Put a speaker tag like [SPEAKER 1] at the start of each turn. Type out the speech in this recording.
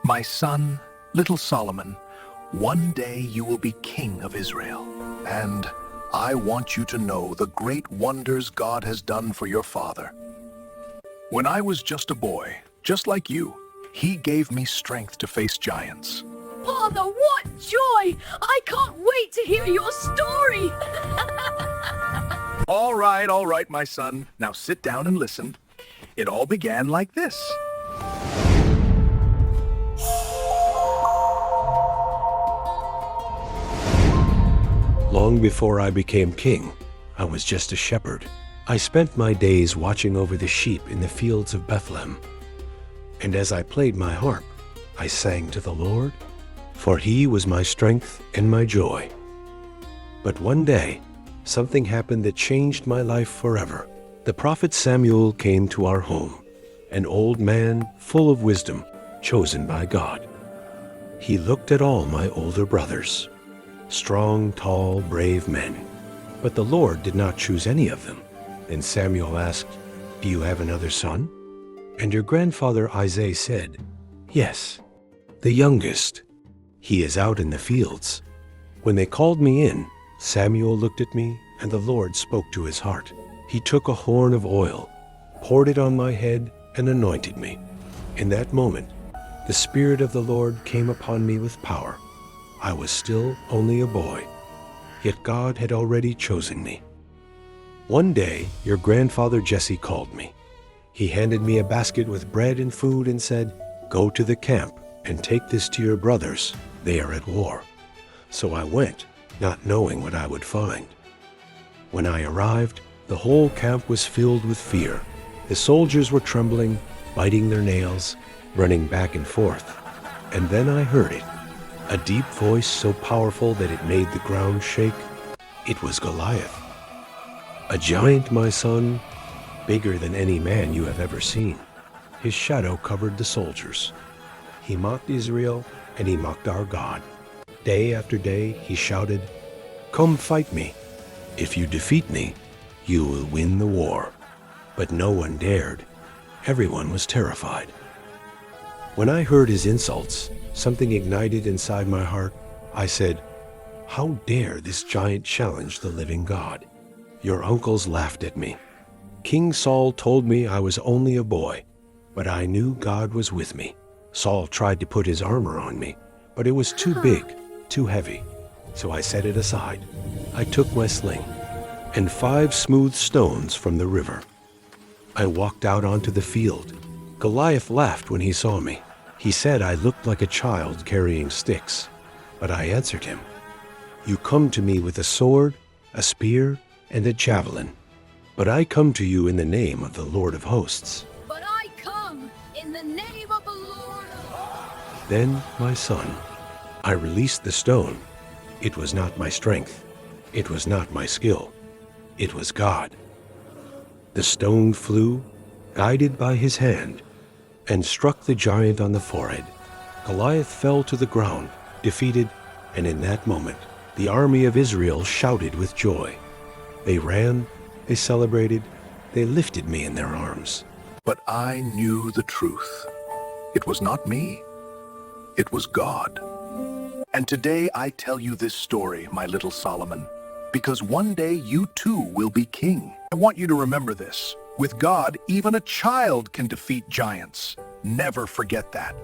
[SPEAKER 1] My son, little Solomon, one day you will be king of Israel. And I want you to know the great wonders God has done for your father. When I was just a boy, just like you, he gave me strength to face giants.
[SPEAKER 2] Father, what joy! I can't wait to hear your story!
[SPEAKER 1] All right, my son. Now sit down and listen. It all began like this.
[SPEAKER 3] Long before I became king, I was just a shepherd. I spent my days watching over the sheep in the fields of Bethlehem. And as I played my harp, I sang to the Lord, for he was my strength and my joy. But one day, something happened that changed my life forever. The prophet Samuel came to our home, an old man full of wisdom, chosen by God. He looked at all my older brothers, strong, tall, brave men. But the Lord did not choose any of them. Then Samuel asked, "Do you have another son?" And your grandfather Isaiah said, "Yes, the youngest. He is out in the fields." When they called me in, Samuel looked at me, and the Lord spoke to his heart. He took a horn of oil, poured it on my head, and anointed me. In that moment, the Spirit of the Lord came upon me with power. I was still only a boy, yet God had already chosen me. One day, your grandfather Jesse called me. He handed me a basket with bread and food and said, "Go to the camp and take this to your brothers. They are at war." So I went, not knowing what I would find. When I arrived, the whole camp was filled with fear. The soldiers were trembling, biting their nails, running back and forth. And then I heard it, a deep voice so powerful that it made the ground shake. It was Goliath. A giant, my son, bigger than any man you have ever seen. His shadow covered the soldiers. He mocked Israel, and he mocked our God. Day after day, he shouted, "Come fight me. If you defeat me, you will win the war." But no one dared. Everyone was terrified. When I heard his insults, something ignited inside my heart. I said, "How dare this giant challenge the living God?" Your uncles laughed at me. King Saul told me I was only a boy, but I knew God was with me. Saul tried to put his armor on me, but it was too big, too heavy. So I set it aside. I took my sling and 5 smooth stones from the river. I walked out onto the field. Goliath laughed when he saw me. He said I looked like a child carrying sticks. But I answered him, "You come to me with a sword, a spear, and a javelin. But I come to you in the name of the Lord of hosts."
[SPEAKER 2] But I come in the name of the Lord.
[SPEAKER 3] Then, my son, I released the stone. It was not my strength. It was not my skill. It was God. The stone flew, guided by his hand, and struck the giant on the forehead. Goliath fell to the ground, defeated, and in that moment, the army of Israel shouted with joy. They ran, they celebrated, they lifted me in their arms.
[SPEAKER 1] But I knew the truth. It was not me. It was God. And today I tell you this story, my little Solomon, because one day you too will be king. I want you to remember this. With God, even a child can defeat giants. Never forget that.